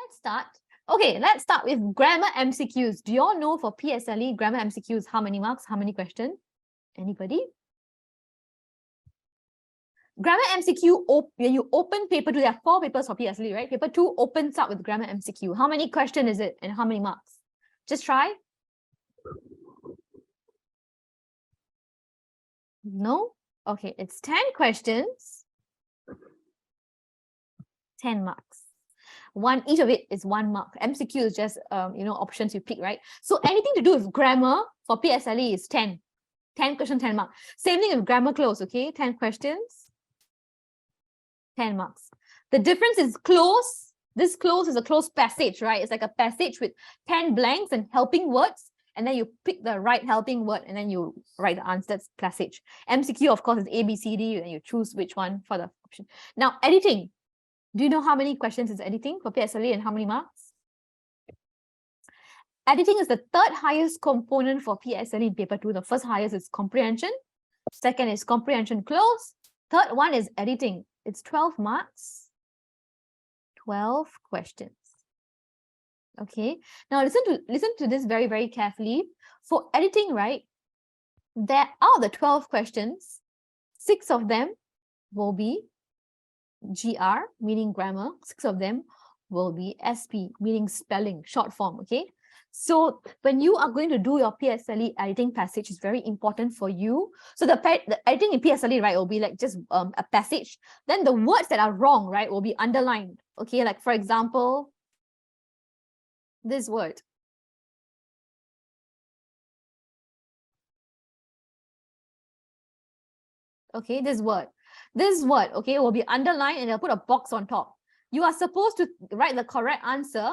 let's start. Okay, let's start with grammar MCQs. Do you all know for PSLE, grammar MCQs, how many marks, how many questions? Anybody? Grammar MCQ, when you open paper 2, there are 4 papers for PSLE, right? Paper 2 opens up with grammar MCQ. How many questions is it and how many marks? Just try. No? Okay, it's 10 questions, 10 marks. Each of it is 1 mark. MCQ is just options you pick, right? So anything to do with grammar for PSLE is 10. 10 questions, 10 marks. Same thing with grammar cloze, okay? 10 questions, 10 marks. The difference is cloze. This cloze is a closed passage, right? It's like a passage with 10 blanks and helping words. And then you pick the right helping word and then you write the answer. That's passage. MCQ, of course, is A, B, C, D, and you choose which one for the option. Now, editing. Do you know how many questions is editing for PSLE and how many marks? Editing is the 3rd highest component for PSLE in paper 2. The first highest is comprehension. Second is comprehension cloze. 3rd one is editing. It's 12 marks, 12 questions. Okay. Now listen to this very, very carefully. For editing, right, there are the 12 questions. 6 of them will be GR, meaning grammar. 6 of them will be SP, meaning spelling, short form. Okay. So when you are going to do your PSLE editing passage, it's very important for you. So the editing in PSLE, right, will be like just a passage. Then the words that are wrong, right, will be underlined. Okay, like for example, this word. Okay, this word, okay, will be underlined and they'll put a box on top. You are supposed to write the correct answer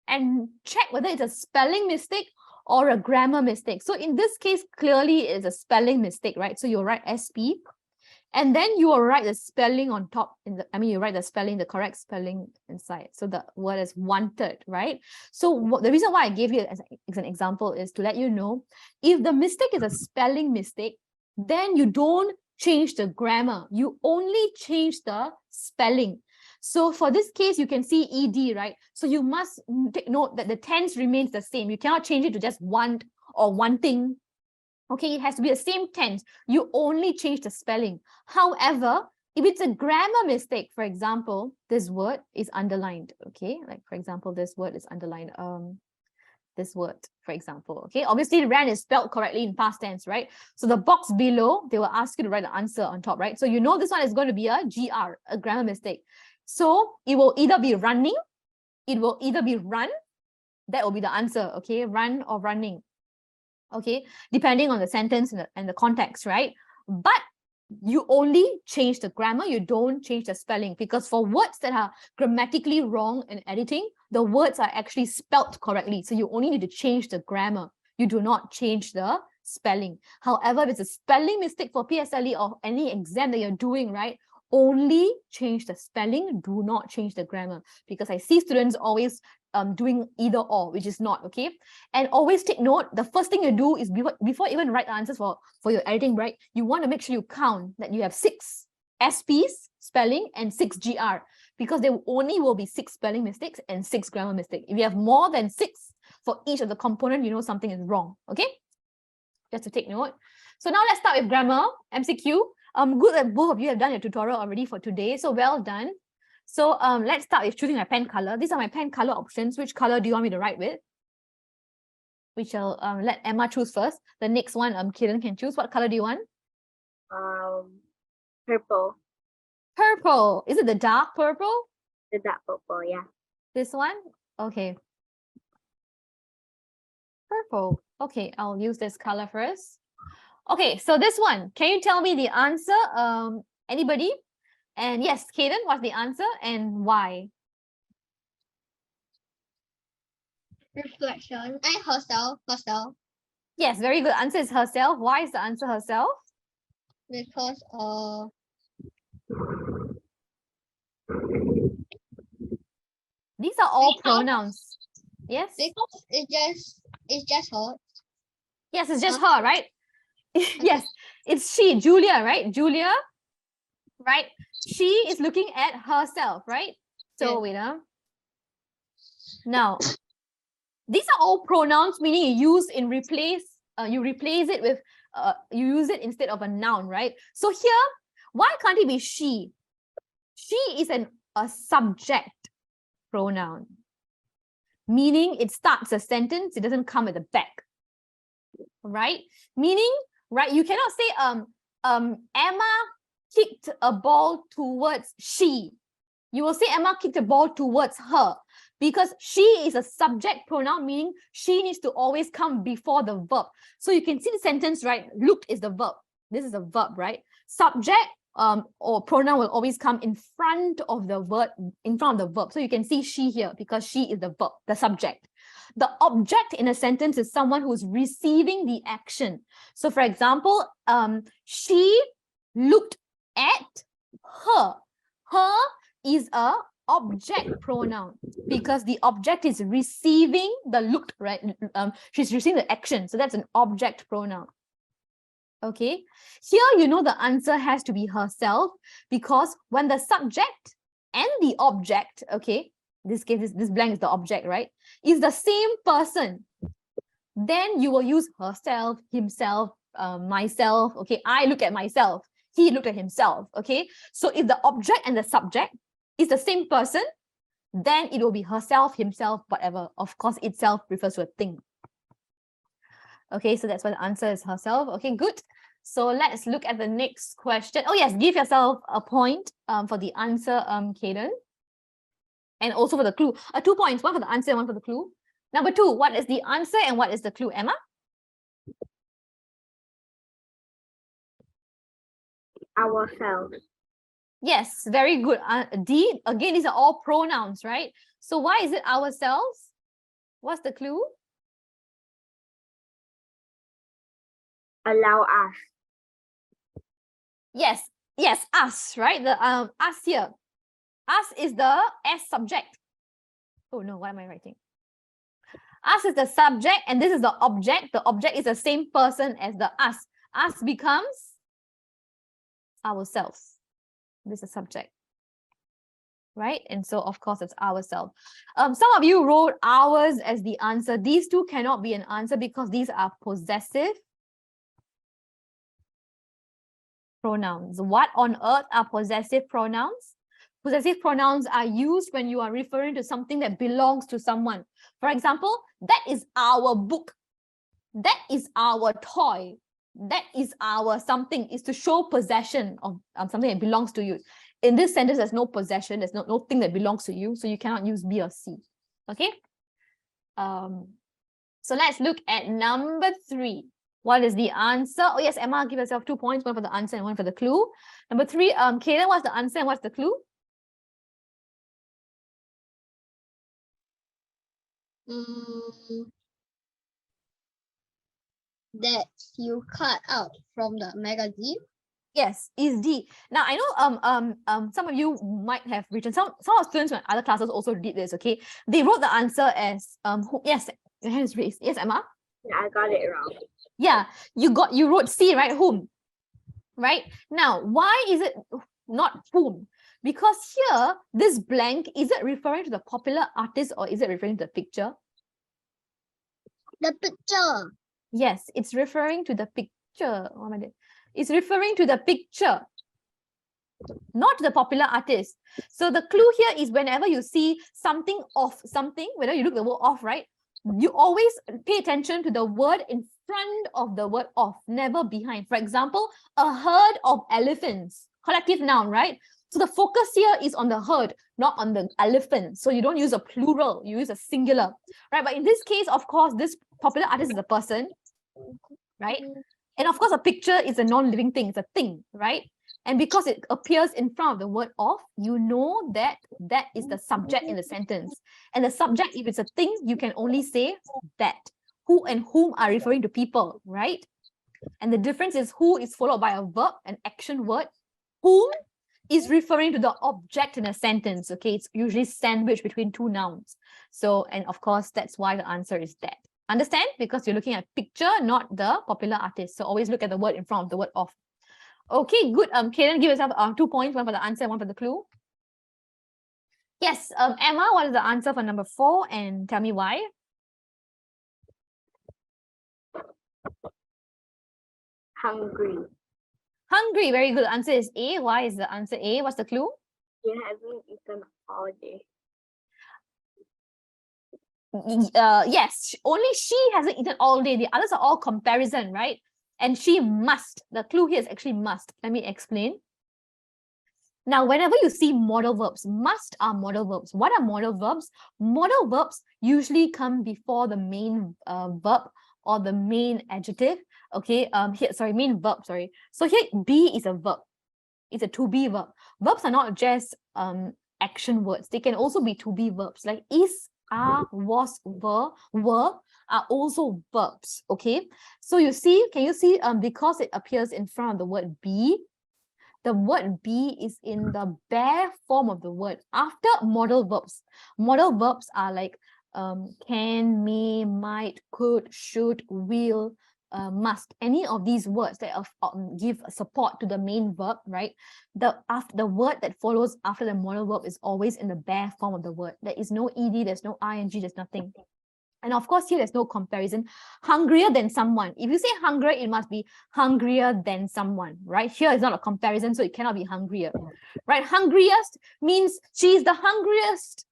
and check whether it's a spelling mistake or a grammar mistake. So in this case, clearly it's a spelling mistake, right? So you'll write SP and then you will write the spelling on top. You write the spelling, the correct spelling inside. So the word is wanted, right? So the reason why I gave you as an example is to let you know, if the mistake is a spelling mistake, then you don't change the grammar. You only change the spelling. So for this case, you can see ED, right? So you must take note that the tense remains the same. You cannot change it to just want or wanting. Okay, it has to be the same tense. You only change the spelling. However, if it's a grammar mistake, for example, this word is underlined. Okay, like for example, this word is underlined. This word, for example. Okay, obviously ran is spelled correctly in past tense, right? So the box below, they will ask you to write the answer on top, right? So you know this one is going to be a GR, a grammar mistake. So it will either be running, it will either be run, that will be the answer, okay? Run or running, okay? Depending on the sentence and the context, right? But you only change the grammar, you don't change the spelling, because for words that are grammatically wrong in editing, the words are actually spelt correctly. So you only need to change the grammar. You do not change the spelling. However, if it's a spelling mistake for PSLE or any exam that you're doing, right, only change the spelling, do not change the grammar, because I see students always doing either or, which is not, okay? And always take note, the first thing you do is before even write the answers for your editing, right, you want to make sure you count that you have 6 SPs, spelling, and 6 GR, because there only will be 6 spelling mistakes and 6 grammar mistakes. If you have more than 6 for each of the component, you know something is wrong, okay? Just to take note. So now let's start with grammar, MCQ. Good that both of you have done your tutorial already for today, so well done. So let's start with choosing my pen color. These are my pen color options. Which color do you want me to write with? We shall let Emma choose first. The next one, Kiran can choose. What color do you want? Purple. Purple. Is it the dark purple? The dark purple, yeah. This one? Okay. Purple. Okay, I'll use this color first. Okay, so this one, can you tell me the answer? Anybody? And yes, Kaden, what's the answer and why? Reflection. And herself. Yes, very good. Answer is herself. Why is the answer herself? Because these are all pronouns. Yes? because it's just her. Yes, it's just her, right? Yes, it's she, Julia, right? Julia, right? She is looking at herself, right? So wait, Now, these are all pronouns, meaning you use in replace, you replace it with, you use it instead of a noun, right? So here, why can't it be she? She is a subject pronoun, meaning it starts a sentence, it doesn't come at the back, right? Meaning, right, you cannot say, Emma kicked a ball towards she. You will say Emma kicked a ball towards her, because she is a subject pronoun, meaning she needs to always come before the verb. So you can see the sentence, right? Looked is the verb. This is a verb, right? Subject or pronoun will always come in front of the word, in front of the verb. So you can see she here because she is the verb, the subject. The object in a sentence is someone who's receiving the action. So for example, she looked at her. Her is a object pronoun because the object is receiving the looked, right? She's receiving the action. So that's an object pronoun. Okay, here you know the answer has to be herself, because when the subject and the object, okay, this case, this blank is the object, right, is the same person, then you will use herself, himself, myself. Okay, I look at myself, he looked at himself. Okay, so if the object and the subject is the same person, then it will be herself, himself, whatever. Of course, itself refers to a thing. Okay, so that's why the answer is herself. Okay, good. So let's look at the next question. Oh yes, give yourself a point for the answer, Kaden. And also for the clue. 2 points, one for the answer and one for the clue. Number 2, what is the answer and what is the clue, Emma? Ourselves. Yes, very good. D, again, these are all pronouns, right? So why is it ourselves? What's the clue? Allow us. Yes, yes, us, right? The us here. Us is the S subject. Oh no, what am I writing? Us is the subject and this is the object. The object is the same person as the us. Us becomes ourselves. This is subject. Right? And so of course it's ourselves. Some of you wrote ours as the answer. These two cannot be an answer because these are possessive pronouns. What on earth are possessive pronouns? Possessive pronouns are used when you are referring to something that belongs to someone. For example, that is our book. That is our toy. That is our something, is to show possession of something that belongs to you. In this sentence, there's no possession, there's no thing that belongs to you, so you cannot use B or C. Okay? So let's look at number 3. What is the answer? Oh yes, Emma, give yourself 2 points, one for the answer and one for the clue. Number 3, Kaden, what's the answer and what's the clue? That you cut out from the magazine. Yes, is D. Now I know some of you might have written, some of students in other classes also did this. Okay, they wrote the answer as yes, your hand is raised. Yes, Emma. Yeah, I got it wrong. Yeah, you wrote C, right? Whom, right? Now why is it not whom? Because here this blank, is it referring to the popular artist or is it referring to the picture? The picture. Yes, it's referring to the picture. What am I doing? It's referring to the picture, not the popular artist. So the clue here is whenever you see something of something, whether you look the word off, right? You always pay attention to the word in front of the word of, never behind. For example, a herd of elephants, collective noun, right? So the focus here is on the herd, not on the elephant. So you don't use a plural, you use a singular, right? But in this case, of course, this popular artist is a person, right? And of course, a picture is a non-living thing, it's a thing, right? And because it appears in front of the word of, you know that that is the subject in the sentence. And the subject, if it's a thing, you can only say that. Who and whom are referring to people, right? And the difference is who is followed by a verb, an action word. Whom is referring to the object in a sentence, okay? It's usually sandwiched between 2 nouns. So, and of course, that's why the answer is that. Understand? Because you're looking at picture, not the popular artist. So always look at the word in front of the word of. Okay, good. Kaden, give yourself 2 points, one for the answer, one for the clue. Yes, Emma, what is the answer for number 4? And tell me why. Hungry. Hungry, very good. Answer is A. Why is the answer A? What's the clue? You haven't eaten all day. Yes, only she hasn't eaten all day. The others are all comparison, right? And she must. The clue here is actually must. Let me explain. Now, whenever you see modal verbs, must are modal verbs. What are modal verbs? Modal verbs usually come before the main verb or the main adjective. Okay, main verb, sorry. So here, be is a verb. It's a to be verb. Verbs are not just action words. They can also be to be verbs, like is, are, was, were are also verbs. Okay, so you see, can you see because it appears in front of the word be, the word be is in the bare form of the word after modal verbs. Modal verbs are like can, may, might, could, should, will, must. Any of these words that give support to the main verb, right? The word that follows after the modal verb is always in the bare form of the word. There is no ed, there's no ing, there's nothing. And of course, here there's no comparison. Hungrier than someone. If you say hungrier, it must be hungrier than someone, right? Here is not a comparison, so it cannot be hungrier, right? Hungriest means she's the hungriest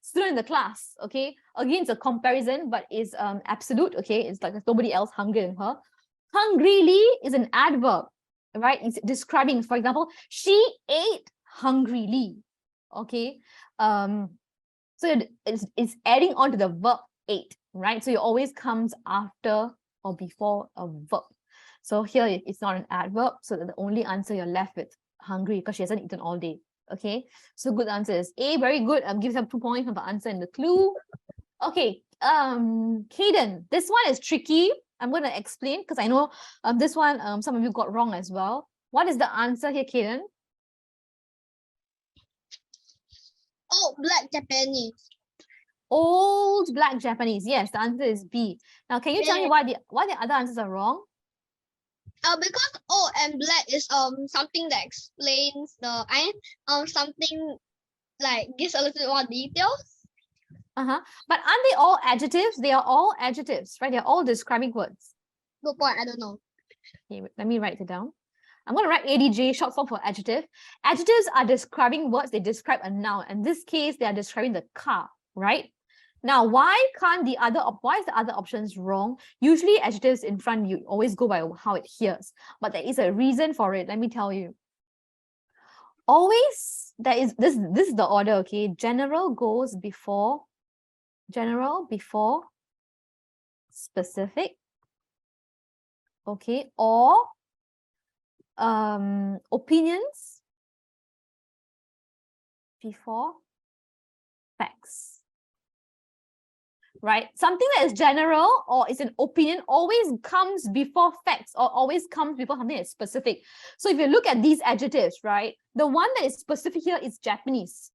student in the class, okay? Again, it's a comparison, but is absolute, okay? It's like there's nobody else hungrier than her. Hungrily is an adverb, right? It's describing, for example, she ate hungrily, okay? So it's adding on to the verb ate, right? So it always comes after or before a verb. So here it's not an adverb, so the only answer you're left with hungry because she hasn't eaten all day. Okay, so good answer is A. Very good. Gives them 2 points for the answer and the clue. Okay, Kaden, this one is tricky. I'm going to explain because I know this one some of you got wrong as well. What is the answer here, Kaden? Oh, black Japanese. Old black Japanese. Yes, the answer is B. Now, can you tell me why the other answers are wrong? Because old and black is something that explains the something like gives a little bit more details. But aren't they all adjectives? They are all adjectives, right? They're all describing words. Good point. I don't know. Okay, let me write it down. I'm going to write ADJ, short form for adjective. Adjectives are describing words. They describe a noun. In this case, they are describing the car, right? Now, why is the other options wrong? Usually adjectives in front, you always go by how it hears, but there is a reason for it. Let me tell you. Always, this is the order, okay? General goes before specific, okay? Or opinions before facts. Right? Something that is general or is an opinion always comes before facts or always comes before something that's specific. So if you look at these adjectives, right, the one that is specific here is Japanese,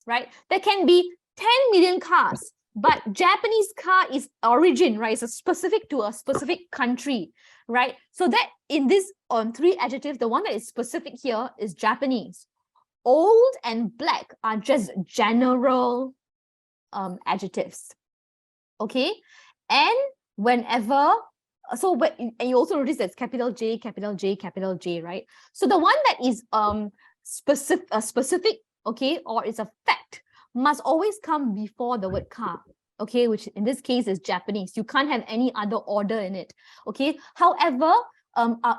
right? There can be 10 million cars, but Japanese car is origin, right? It's specific to a specific country, right? So that in this 3 adjectives, the one that is specific here is Japanese. Old and black are just general adjectives. Okay, and whenever, and you also notice that's capital J, capital J, capital J, right? So the one that is specific, okay, or it's a fact, must always come before the word car, okay, which in this case is Japanese. You can't have any other order in it, okay? However,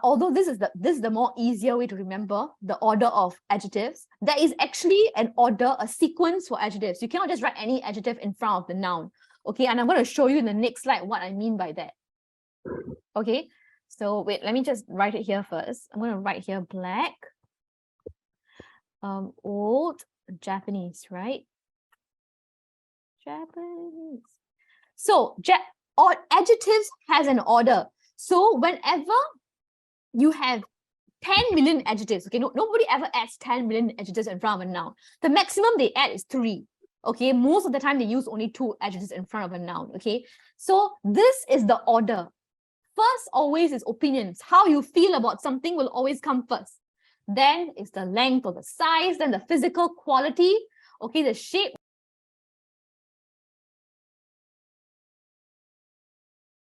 although this is the more easier way to remember the order of adjectives, there is actually an order, a sequence for adjectives. You cannot just write any adjective in front of the noun. Okay, and I'm going to show you in the next slide what I mean by that. Okay, so wait, let me just write it here first. I'm going to write here black, old, Japanese, right? Japanese. So adjectives has an order. So whenever you have 10 million adjectives, okay, nobody ever adds 10 million adjectives in front of a noun. The maximum they add is 3. Okay, most of the time they use only 2 adjectives in front of a noun. Okay, so this is the order. First always is opinions. How you feel about something will always come first. Then it's the length or the size, then the physical quality. Okay, the shape